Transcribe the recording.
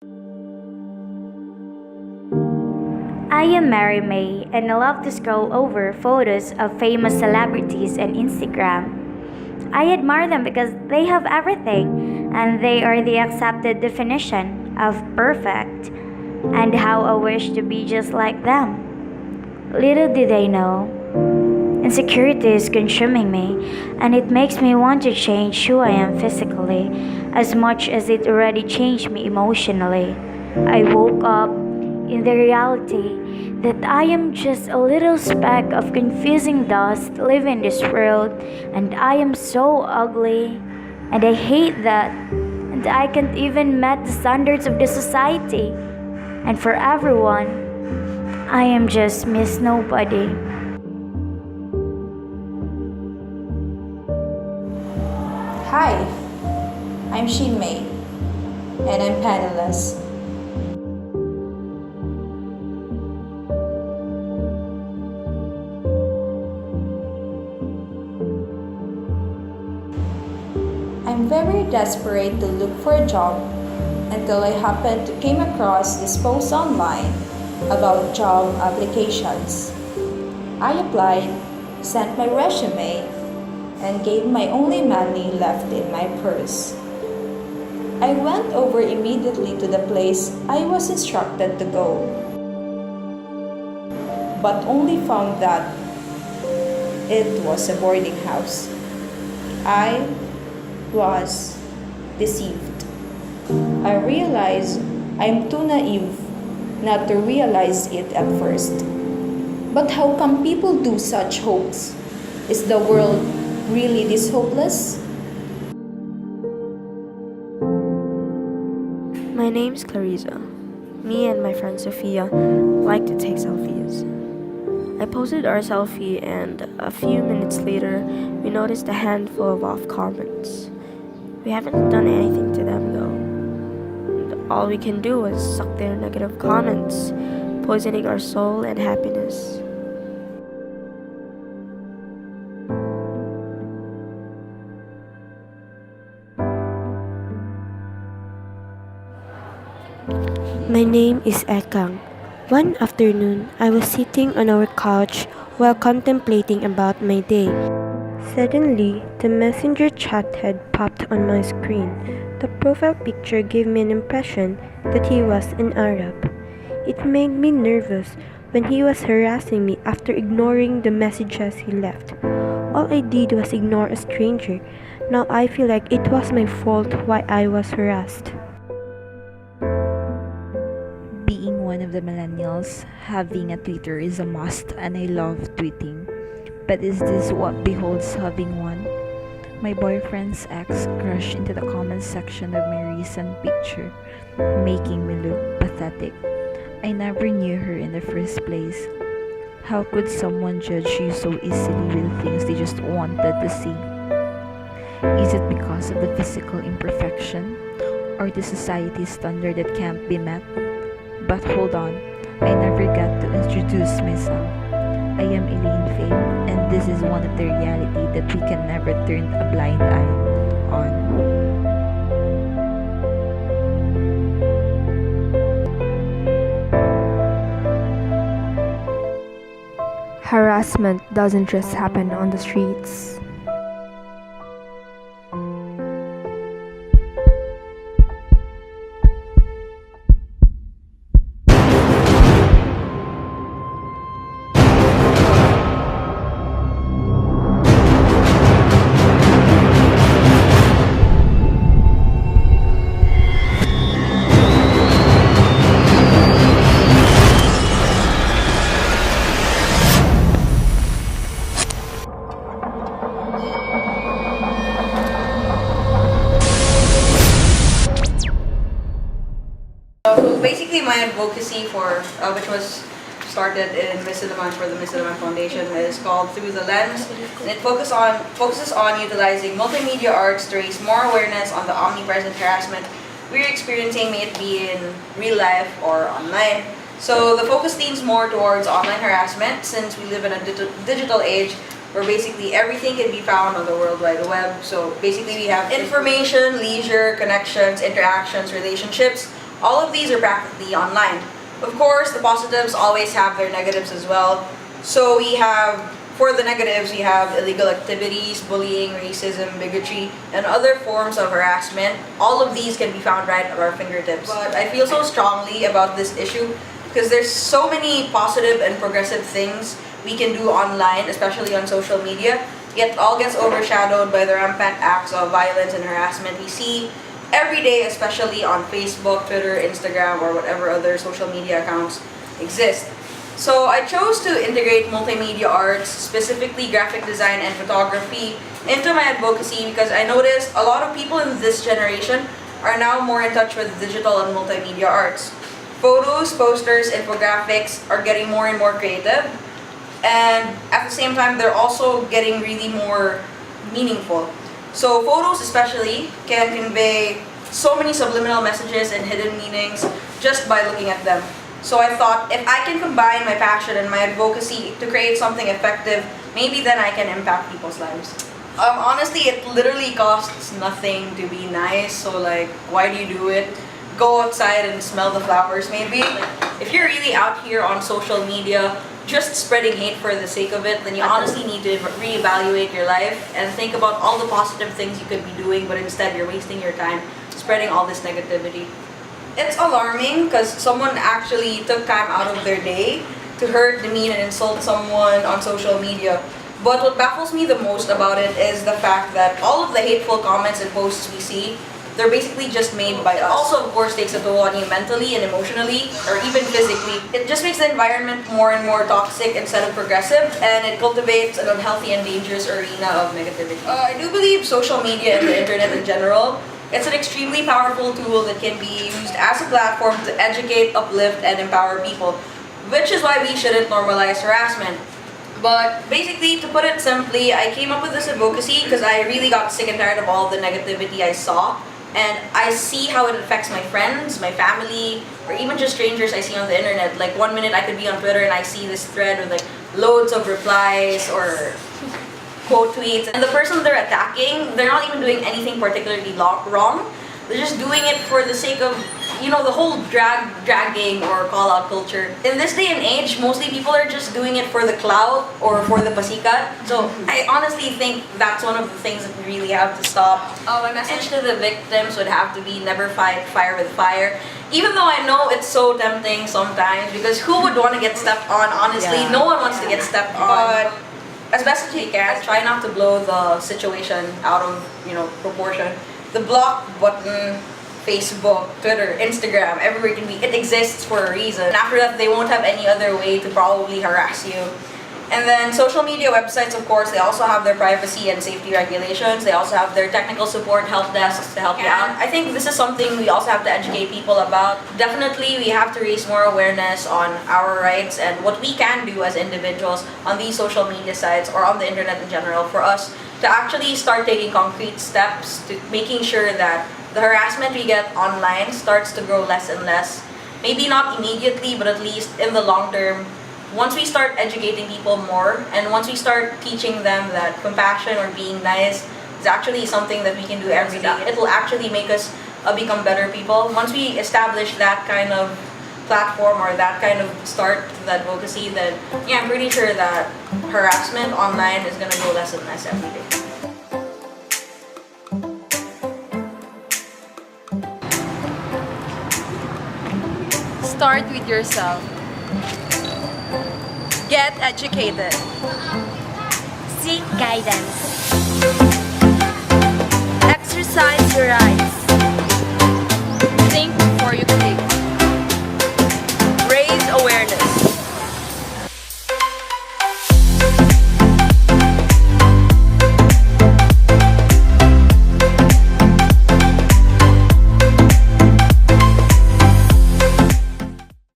I am Mary May, and I love to scroll over photos of famous celebrities on Instagram. I admire them because they have everything, and they are the accepted definition of perfect, and how I wish to be just like them. Little do they know, insecurity is consuming me, and it makes me want to change who I am physically as much as it already changed me emotionally. I woke up in the reality that I am just a little speck of confusing dust living in this world, and I am so ugly, and I hate that, and I can't even meet the standards of the society, and for everyone, I am just Miss Nobody. Hi, I'm Shin Mei, and I'm penniless. I'm very desperate to look for a job until I happened to came across this post online about job applications. I applied, sent my resume, and gave my only money left in my purse. I went over immediately to the place I was instructed to go, but only found that it was a boarding house. I was deceived. I realized I'm too naive not to realize it at first. But how come people do such hoax? Is the world really this hopeless? My name's Clarissa. Me and my friend Sophia like to take selfies. I posted our selfie, and a few minutes later, we noticed a handful of off comments. We haven't done anything to them though. And all we can do is suck their negative comments, poisoning our soul and happiness. My name is Ekang. One afternoon, I was sitting on our couch while contemplating about my day. Suddenly, the messenger chat had popped on my screen. The profile picture gave me an impression that he was an Arab. It made me nervous when he was harassing me after ignoring the messages he left. All I did was ignore a stranger. Now I feel like it was my fault why I was harassed. Being one of the millennials, having a Twitter is a must, and I love tweeting. But is this what beholds having one? My boyfriend's ex crashed into the comment section of my recent picture, making me look pathetic. I never knew her in the first place. How could someone judge you so easily with things they just wanted to see? Is it because of the physical imperfection or the society standard that can't be met? But hold on, I never got to introduce myself. I am Elaine Faye, and this is one of the reality that we can never turn a blind eye on. Harassment doesn't just happen on the streets. So basically, my advocacy which was started in Miss Ilaman for the Miss Ilaman Foundation, is called Through the Lens, and it focuses on utilizing multimedia arts to raise more awareness on the omnipresent harassment we're experiencing, may it be in real life or online. So the focus leans more towards online harassment, since we live in a digital age where basically everything can be found on the World Wide Web. So basically we have information, leisure, connections, interactions, relationships, All of these are practically online. Of course, the positives always have their negatives as well. So for the negatives, we have illegal activities, bullying, racism, bigotry, and other forms of harassment. All of these can be found right at our fingertips. But I feel so strongly about this issue because there's so many positive and progressive things we can do online, especially on social media, yet it all gets overshadowed by the rampant acts of violence and harassment we see every day, especially on Facebook, Twitter, Instagram, or whatever other social media accounts exist. So I chose to integrate multimedia arts, specifically graphic design and photography, into my advocacy because I noticed a lot of people in this generation are now more in touch with digital and multimedia arts. Photos, posters, infographics are getting more and more creative, and at the same time, they're also getting really more meaningful. So photos especially can convey so many subliminal messages and hidden meanings just by looking at them. So I thought if I can combine my passion and my advocacy to create something effective, maybe then I can impact people's lives. Honestly, it literally costs nothing to be nice, so like, why do you do it? Go outside and smell the flowers maybe. If you're really out here on social media just spreading hate for the sake of it, then you honestly need to reevaluate your life and think about all the positive things you could be doing, but instead you're wasting your time spreading all this negativity. It's alarming because someone actually took time out of their day to hurt, demean, and insult someone on social media. But what baffles me the most about it is the fact that all of the hateful comments and posts we see, they're basically just made by us. Also, of course, takes a toll on you mentally and emotionally, or even physically. It just makes the environment more and more toxic instead of progressive, and it cultivates an unhealthy and dangerous arena of negativity. I do believe social media and the internet in general, it's an extremely powerful tool that can be used as a platform to educate, uplift, and empower people, which is why we shouldn't normalize harassment. But basically, to put it simply, I came up with this advocacy because I really got sick and tired of all the negativity I saw. And I see how it affects my friends, my family, or even just strangers I see on the internet. Like one minute I could be on Twitter and I see this thread with like loads of replies or quote tweets. And the person they're attacking, they're not even doing anything particularly wrong. They're just doing it for the sake of, the whole dragging or call-out culture. In this day and age, mostly people are just doing it for the clout or for the pasikat. So I honestly think that's one of the things that we really have to stop. My message to the victims would have to be never fight fire with fire. Even though I know it's so tempting sometimes, because who would want to get stepped on, honestly? Yeah. No one wants to get stepped on. As best as you can, try not to blow the situation out of, proportion. The block button, Facebook, Twitter, Instagram, everywhere it can be, it exists for a reason. And after that, they won't have any other way to probably harass you. And then social media websites, of course, they also have their privacy and safety regulations. They also have their technical support help desks to help you out. I think this is something we also have to educate people about. Definitely, we have to raise more awareness on our rights and what we can do as individuals on these social media sites or on the internet in general for us to actually start taking concrete steps to making sure that the harassment we get online starts to grow less and less. Maybe not immediately, but at least in the long term. Once we start educating people more, and once we start teaching them that compassion or being nice is actually something that we can do every day, it will actually make us become better people. Once we establish that kind of platform or that kind of start to the advocacy, then I'm pretty sure that harassment online is going to go less and less every day. Start with yourself. Get educated. Seek guidance. Exercise your right.